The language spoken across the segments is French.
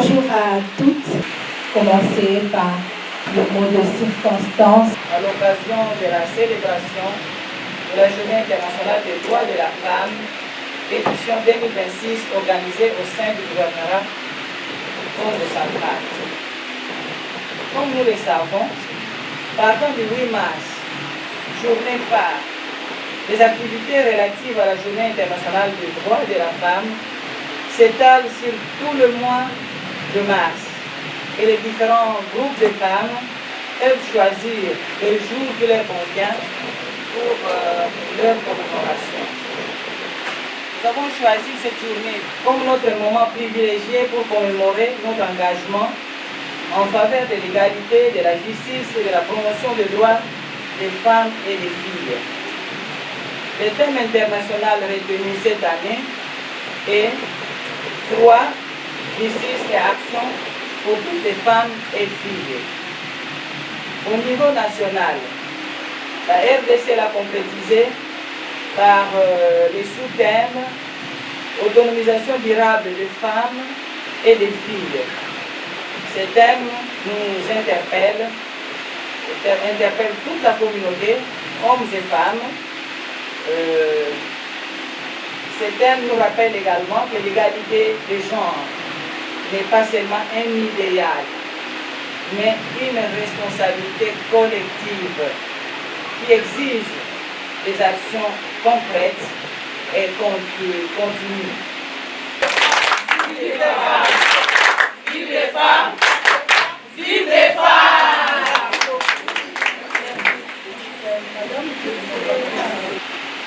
Bonjour à toutes. Commencer par le mot de circonstance. À l'occasion de la célébration de la Journée internationale des droits de la femme, édition 2026 organisée au sein du gouvernorat de Centrale. Comme nous le savons, partant du 8 mars, journée phare, les activités relatives à la Journée internationale des droits de la femme s'étalent sur tout le mois de mars et les différents groupes de femmes peuvent choisir le jour qui leur convient pour leur commémoration. Nous avons choisi cette journée comme notre moment privilégié pour commémorer notre engagement en faveur de l'égalité, de la justice et de la promotion des droits des femmes et des filles. Le thème international retenu cette année est droit, justice et action pour toutes les femmes et filles. Au niveau national, la RDC l'a concrétisé par les sous-thèmes autonomisation durable des femmes et des filles. Ces thèmes nous interpellent toute la communauté, hommes et femmes. Ces thèmes nous rappellent également que l'égalité des genres n'est pas seulement un idéal, mais une responsabilité collective qui exige des actions concrètes et continues. Vive les femmes! Vive les femmes! Vive les femmes!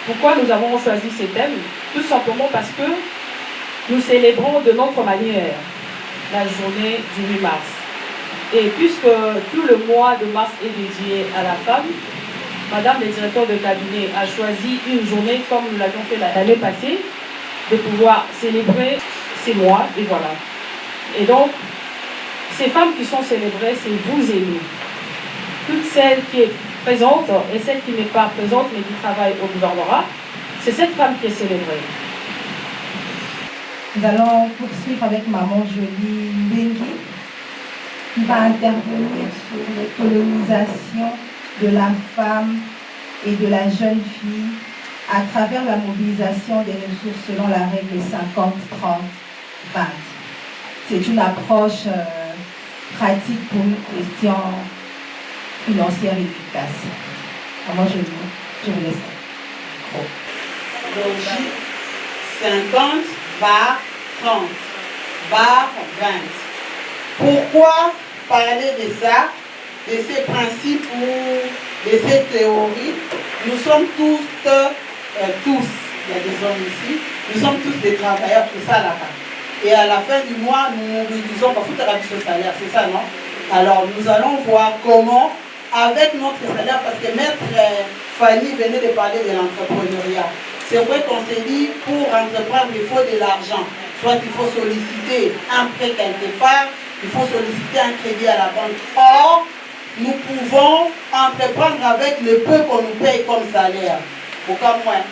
Pourquoi nous avons choisi ces thèmes? Tout simplement parce que nous célébrons de notre manière la journée du 8 mars. Et puisque tout le mois de mars est dédié à la femme, Madame le directeur de cabinet a choisi une journée, comme nous l'avions fait l'année passée, de pouvoir célébrer ces mois, et voilà. Et donc, ces femmes qui sont célébrées, c'est vous et nous. Toutes celles qui sont présentes et celles qui n'est pas présente mais qui travaillent au gouvernorat, c'est cette femme qui est célébrée. Nous allons poursuivre avec Maman Jolie Mbengi, qui va intervenir sur les colonisations de la femme et de la jeune fille à travers la mobilisation des ressources selon la règle 50-30-20. C'est une approche pratique pour une question financière efficace. Maman Jolie, je vous laisse. Logique 50 bar 30 bar 20. Pourquoi parler de ça, de ces principes ou de ces théories? Nous sommes tous, il y a des hommes ici, nous sommes tous des travailleurs, tout ça là-bas. Et à la fin du mois, nous mobilisons pour foutre ce salaire, c'est ça, non? Alors nous allons voir comment, avec notre salaire, parce que Maître Fanny venait de parler de l'entrepreneuriat. C'est vrai qu'on s'est dit, pour entreprendre, il faut de l'argent. Soit il faut solliciter un prêt quelque part, il faut solliciter un crédit à la banque. Or, nous pouvons entreprendre avec le peu qu'on nous paye comme salaire. Aucun moins.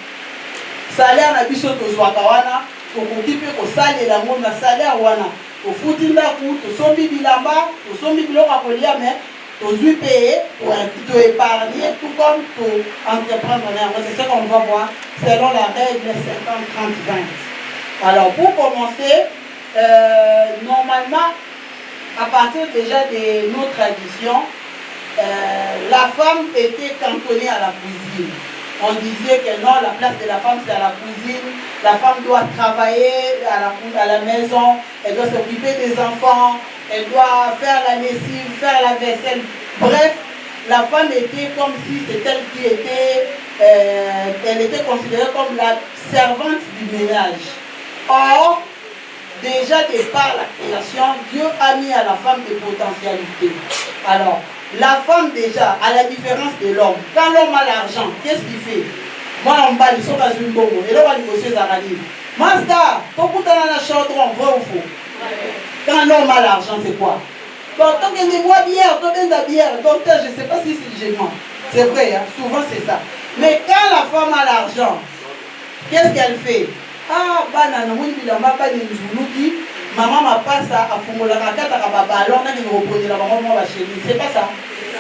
Salaire na biso tozwaka wana, tokoki mpe kosalela ngo na salaire wana. Tofuti ndaku, tosombi bilamba, tosombi biloko ya kolia, mais tozwi paye pour épargner, tout comme pour entreprendre. C'est ce qu'on va voir selon la règle 50-30-20. Alors pour commencer, normalement, à partir déjà de nos traditions, la femme était cantonnée à la cuisine. On disait que non, la place de la femme c'est à la cuisine, la femme doit travailler à la maison, elle doit s'occuper des enfants, elle doit faire la lessive, faire la vaisselle. Bref, la femme était comme si c'était elle qui était, elle était considérée comme la servante du ménage. Or, déjà de par la création, Dieu a mis à la femme des potentialités. Alors, la femme déjà, à la différence de l'homme, quand l'homme a l'argent, qu'est-ce qu'il fait? Moi, on va aller sur la zone bongo, et là, on va négocier Zarali. Master, pourquoi tu as la chaudron, vrai ou faux? Quand l'homme a l'argent, c'est quoi? Donc, tant qu'il y a des bois bière, tant qu'il y a de la bière, donc je ne sais pas si c'est gênant. C'est vrai, hein? Souvent c'est ça. Mais quand la femme a l'argent, qu'est-ce qu'elle fait? Ah, banana, mon bilamba, banane, maman m'a pas ça, à Fumola, à Ballon, on a dit la maman va chez lui. C'est pas ça.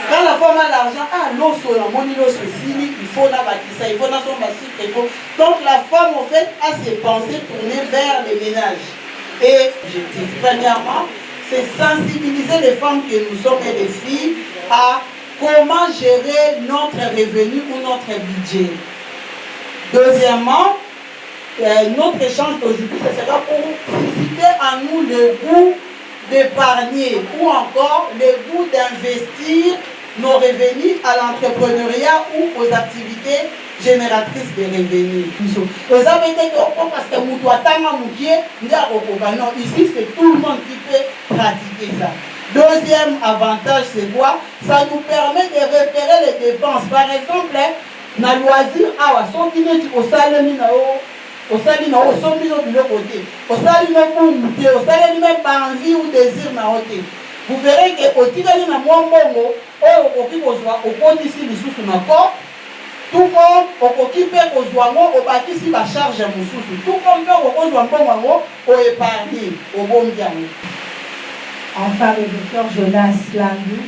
Quand la femme a l'argent, ah, l'osso, la monnaie, l'osso, il faut la bâtisse, il faut dans son massif, il faut. Donc la femme, en fait, a ses pensées tournées vers les ménages. Et, premièrement, c'est sensibiliser les femmes que nous sommes et les filles à comment gérer notre revenu ou notre budget. Deuxièmement, notre échange d'aujourd'hui, ce sera pour susciter en nous le goût d'épargner ou encore le goût d'investir nos revenus à l'entrepreneuriat ou aux activités génératrices de revenus. Vous avez dit que parce que non, ici c'est tout le monde qui peut pratiquer ça. Deuxième avantage, c'est quoi? Ça nous permet de repérer les dépenses. Par exemple, na loisir, son dîner au salaire, au salaire, au sommet de l'autre côté, au salaire, au salaire, même pas envie ou désir na côté. Vous verrez que au tigali na mwambongo, au kipozwa, au kondisi lisusu na corps, tout comme au kipe kozwango, au bakisi ba charge mususu, tout comme au kozwango, au épargne, au bon bien. Enfin, le docteur Jonas Landou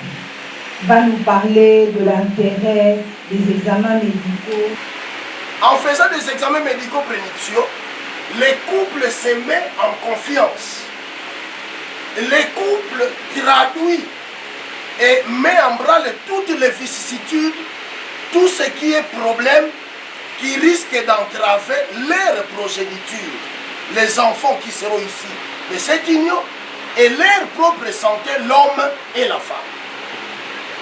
va nous parler de l'intérêt des examens médicaux. En faisant des examens médicaux prénuptiaux, les couples se mettent en confiance. Les couples traduisent et mettent en branle toutes les vicissitudes, tout ce qui est problème qui risque d'entraver leur progéniture, les enfants qui seront ici de cette union et leur propre santé, l'homme et la femme.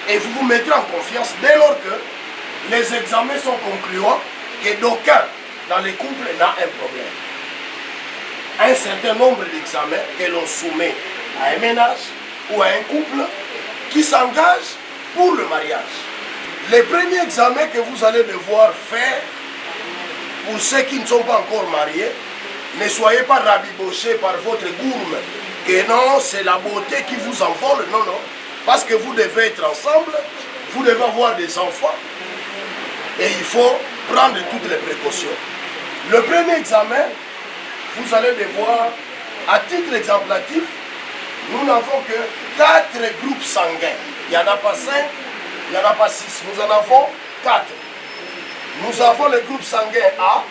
Et vous vous mettez en confiance dès lors que les examens sont concluants, que d'aucun dans les couples n'a un problème. Un certain nombre d'examens que l'on soumet à un ménage ou à un couple qui s'engage pour le mariage. Les premiers examens que vous allez devoir faire pour ceux qui ne sont pas encore mariés, ne soyez pas rabibochés par votre gourme, que non, c'est la beauté qui vous envole, non, non. Parce que vous devez être ensemble, vous devez avoir des enfants, et il faut prendre toutes les précautions. Le premier examen, vous allez devoir, à titre exemplatif, nous n'avons que 4 groupes sanguins. Il n'y en a pas 5, il n'y en a pas 6. Nous en avons 4. Nous avons le groupe sanguin A,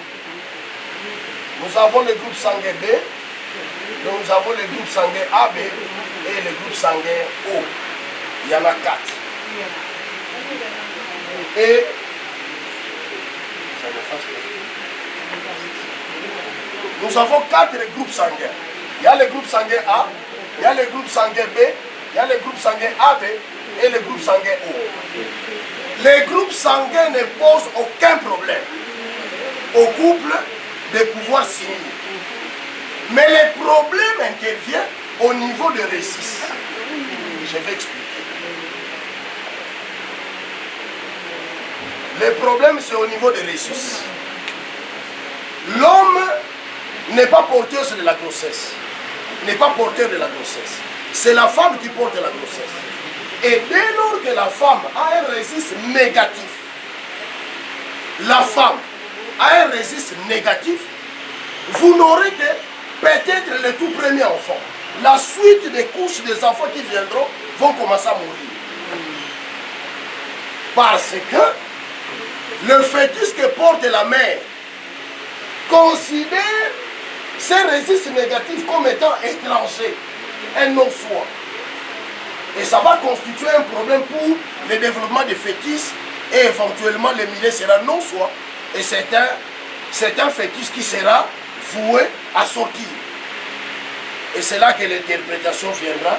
nous avons le groupe sanguin B, nous avons le groupe sanguin AB et le groupe sanguin O. Il y en a 4. Et nous avons 4 groupes sanguins. Il y a le groupe sanguin A, il y a le groupe sanguin B, il y a le groupe sanguin AB et le groupe sanguin O. Les groupes sanguins ne posent aucun problème au couple de pouvoir s'unir. Mais le problème intervient au niveau de récisse. Je vais expliquer. Le problème, c'est au niveau de récisse. L'homme n'est pas porteur de la grossesse. N'est pas porteur de la grossesse. C'est la femme qui porte la grossesse. Et dès lors que la femme a un récisse négatif, la femme a un récisse négatif, vous n'aurez que peut-être le tout premier enfant. La suite des couches des enfants qui viendront vont commencer à mourir. Parce que le fœtus que porte la mère considère ces récifs négatifs comme étant étrangers, un non-soi. Et ça va constituer un problème pour le développement des fœtus et éventuellement le milieu sera non-soi. Et c'est un fœtus qui sera voué à sortir. Et c'est là que l'interprétation viendra.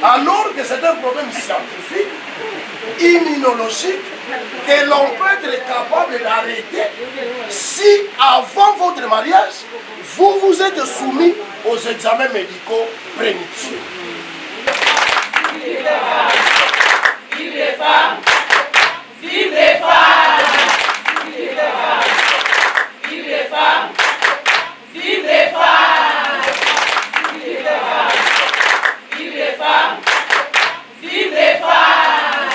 Alors que c'est un problème scientifique, immunologique, que l'on peut être capable d'arrêter si avant votre mariage, vous vous êtes soumis aux examens médicaux prénuptiaux. Vive les femmes! Vive les femmes! Vive les femmes! Vive les femmes! Vive les femmes! Vive les femmes! Vive les femmes! Vive les femmes!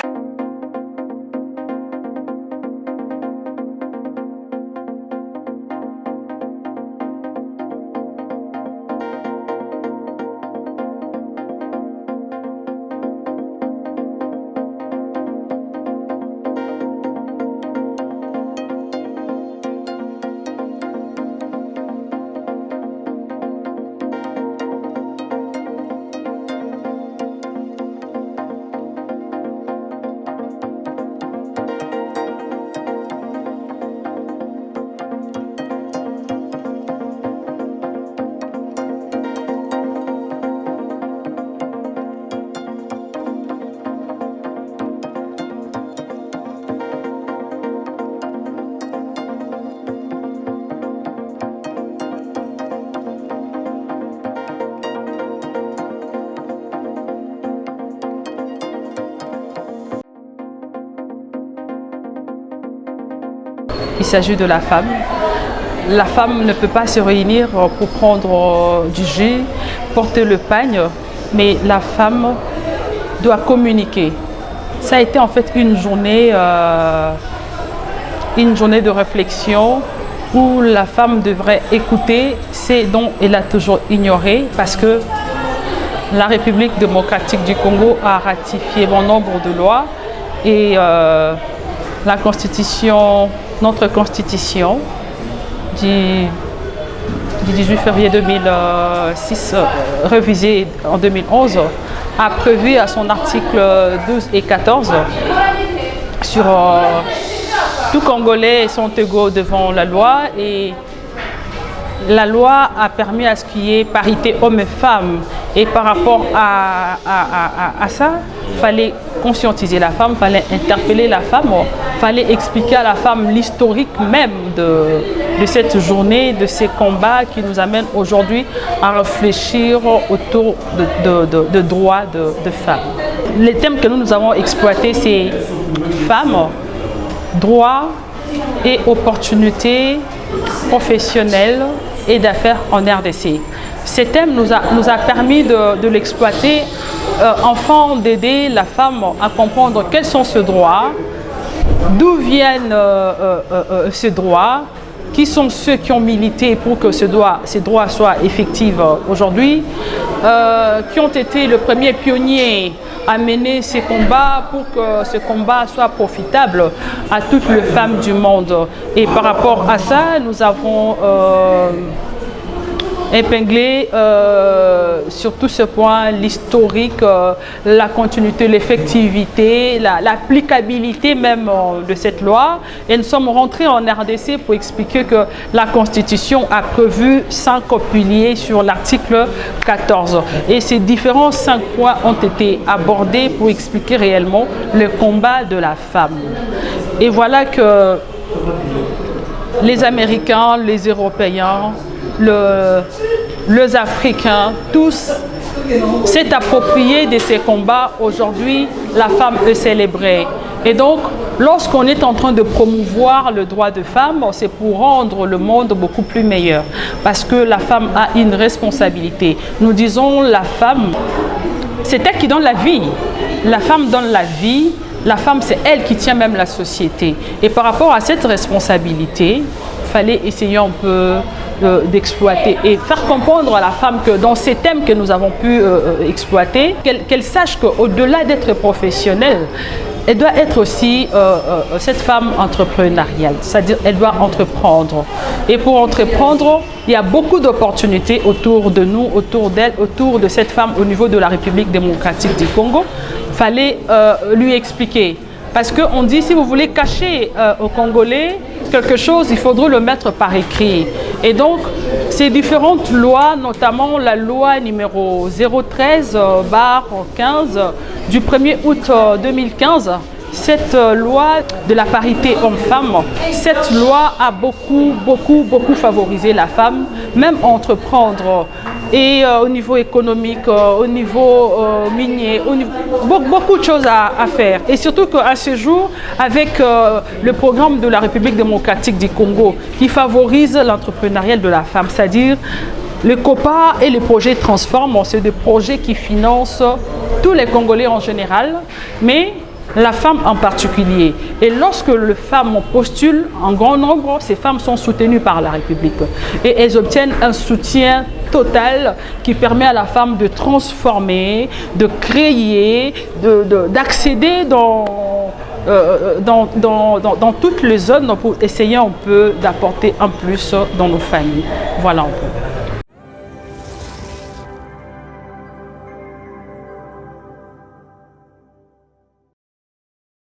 il s'agit de la femme. La femme ne peut pas se réunir pour prendre du jus, porter le pagne, mais la femme doit communiquer. Ça a été en fait une journée de réflexion où la femme devrait écouter ce dont elle a toujours ignoré, parce que la République démocratique du Congo a ratifié bon nombre de lois et la constitution, notre constitution du 18 février 2006, révisée en 2011, a prévu à son article 12 et 14 sur tout Congolais sont égaux devant la loi, et la loi a permis à ce qu'il y ait parité hommes et femmes. Et par rapport à ça, il fallait conscientiser la femme, il fallait interpeller la femme, il fallait expliquer à la femme l'historique même de cette journée, de ces combats qui nous amènent aujourd'hui à réfléchir autour de droits de femmes. Les thèmes que nous avons exploités, c'est femmes, droits et opportunités professionnelles et d'affaires en RDC. Ce thème nous a permis de l'exploiter, afin d'aider la femme à comprendre quels sont ses droits, d'où viennent ces droits, qui sont ceux qui ont milité pour que ces droits soient effectifs aujourd'hui, qui ont été le premier pionnier à mener ces combats pour que ce combat soit profitable à toutes les femmes du monde. Et par rapport à ça, nous avons épinglé sur tout ce point l'historique, la continuité, l'effectivité, l'applicabilité même de cette loi. Et nous sommes rentrés en RDC pour expliquer que la Constitution a prévu 5 piliers sur l'article 14. Et ces différents 5 points ont été abordés pour expliquer réellement le combat de la femme. Et voilà que les Américains, les Européens, les Africains, tous s'est approprié de ces combats. Aujourd'hui, la femme est célébrée. Et donc, lorsqu'on est en train de promouvoir le droit de femme, c'est pour rendre le monde beaucoup plus meilleur. Parce que la femme a une responsabilité. Nous disons la femme, c'est elle qui donne la vie. La femme donne la vie. La femme, c'est elle qui tient même la société. Et par rapport à cette responsabilité, il fallait essayer un peu d'exploiter et faire comprendre à la femme que dans ces thèmes que nous avons pu exploiter, qu'elle sache qu'au-delà d'être professionnelle, elle doit être aussi cette femme entrepreneuriale, c'est-à-dire elle doit entreprendre. Et pour entreprendre, il y a beaucoup d'opportunités autour de nous, autour d'elle, autour de cette femme au niveau de la République démocratique du Congo. Il fallait lui expliquer. Parce qu'on dit, si vous voulez cacher aux Congolais quelque chose, il faudrait le mettre par écrit. Et donc, ces différentes lois, notamment la loi numéro 013/15 du 1er août 2015, cette loi de la parité homme-femme, cette loi a beaucoup favorisé la femme, même entreprendre. Et au niveau économique, au niveau minier, beaucoup de choses à faire. Et surtout qu'à ce jour, avec le programme de la République démocratique du Congo qui favorise l'entrepreneuriat de la femme, c'est-à-dire le COPA et le projet Transform, c'est des projets qui financent tous les Congolais en général, mais la femme en particulier. Et lorsque les femmes postulent en grand nombre, ces femmes sont soutenues par la République. Et elles obtiennent un soutien total qui permet à la femme de transformer, de créer, d'accéder dans toutes les zones pour essayer un peu d'apporter un plus dans nos familles. Voilà un peu.